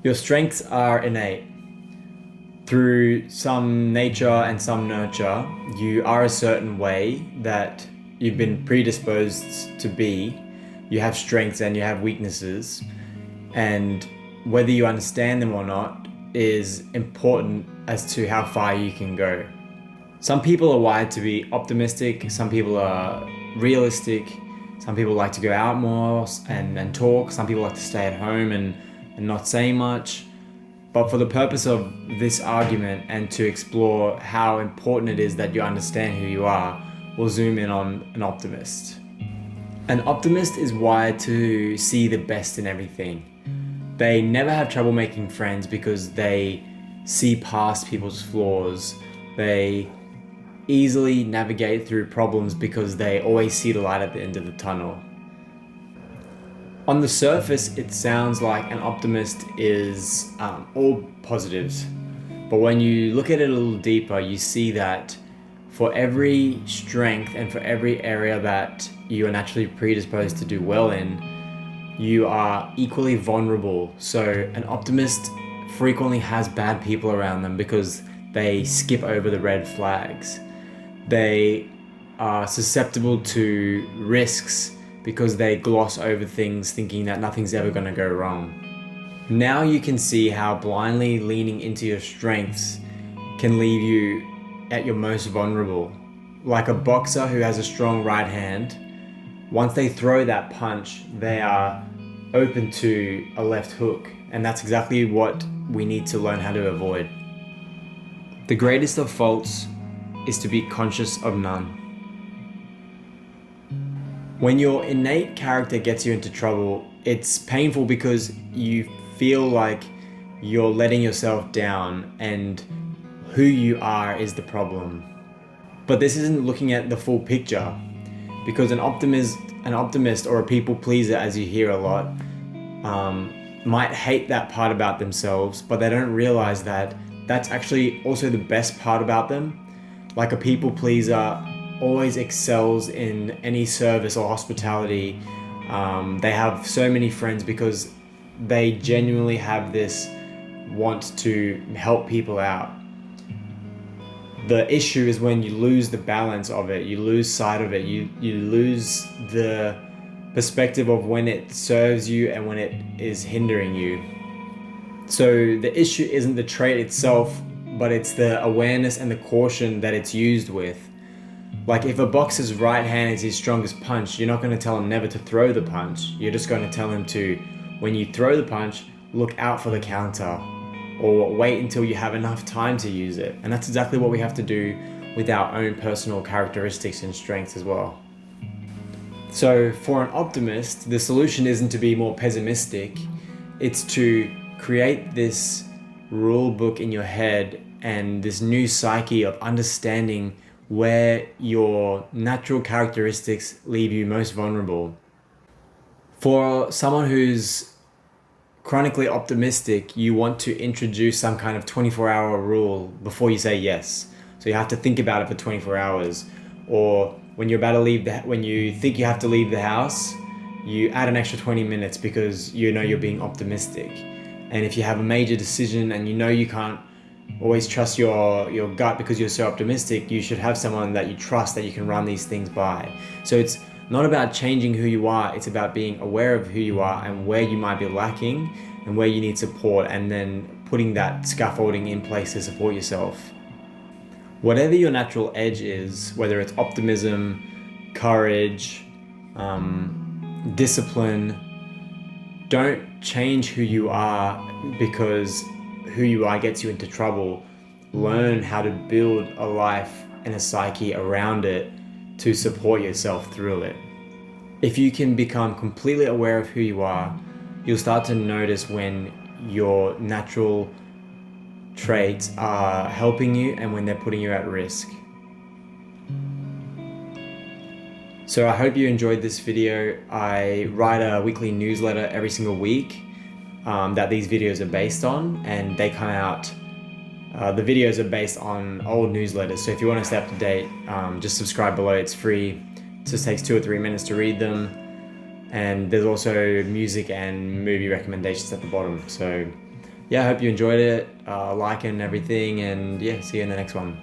Your strengths are innate. Through some nature and some nurture, you are a certain way that you've been predisposed to be. You have strengths and you have weaknesses, and whether you understand them or not is important as to how far you can go. Some people are wired to be optimistic, some people are realistic, some people like to go out more and talk, some people like to stay at home and not say much. But for the purpose of this argument and to explore how important it is that you understand who you are, we'll zoom in on an optimist. An optimist is wired to see the best in everything. They never have trouble making friends because they see past people's flaws. They easily navigate through problems because they always see the light at the end of the tunnel. On the surface, it sounds like an optimist is all positives. But when you look at it a little deeper, you see that for every strength and for every area that you are naturally predisposed to do well in, you are equally vulnerable. So an optimist frequently has bad people around them because they skip over the red flags. They are susceptible to risks because they gloss over things thinking that nothing's ever going to go wrong. Now you can see how blindly leaning into your strengths can leave you at your most vulnerable. Like a boxer who has a strong right hand, once they throw that punch, they are open to a left hook, and that's exactly what we need to learn how to avoid. The greatest of faults is to be conscious of none. When your innate character gets you into trouble, it's painful because you feel like you're letting yourself down and who you are is the problem. But this isn't looking at the full picture, because an optimist or a people pleaser, as you hear a lot, might hate that part about themselves, but they don't realize that that's actually also the best part about them. Like a people pleaser always excels in any service or hospitality. They have so many friends because they genuinely have this want to help people out. The issue is when you lose the balance of it, you lose sight of it, you lose the perspective of when it serves you and when it is hindering you. So the issue isn't the trait itself, but it's the awareness and the caution that it's used with. Like if a boxer's right hand is his strongest punch, you're not going to tell him never to throw the punch. You're just going to tell him to, when you throw the punch, look out for the counter, or wait until you have enough time to use it. And that's exactly what we have to do with our own personal characteristics and strengths as well. So for an optimist, the solution isn't to be more pessimistic, it's to create this rule book in your head and this new psyche of understanding where your natural characteristics leave you most vulnerable. For someone who's chronically optimistic, you want to introduce some kind of 24-hour rule before you say yes. So you have to think about it for 24 hours. Or when you're about to leave when you think you have to leave the house, you add an extra 20 minutes because you know you're being optimistic. And if you have a major decision and you know you can't always trust your gut because you're so optimistic, you should have someone that you trust that you can run these things by. So it's not about changing who you are, it's about being aware of who you are and where you might be lacking and where you need support, and then putting that scaffolding in place to support yourself. Whatever your natural edge is, whether it's optimism, courage, discipline, don't change who you are because who you are gets you into trouble. Learn how to build a life and a psyche around it to support yourself through it. If you can become completely aware of who you are, you'll start to notice when your natural traits are helping you and when they're putting you at risk. So I hope you enjoyed this video. I write a weekly newsletter every single week that these videos are based on, and they come out, the videos are based on old newsletters. So if you want to stay up to date, just subscribe below. It's free. It just takes 2 or 3 minutes to read them. And there's also music and movie recommendations at the bottom. So yeah, I hope you enjoyed it, liking everything, and yeah, see you in the next one.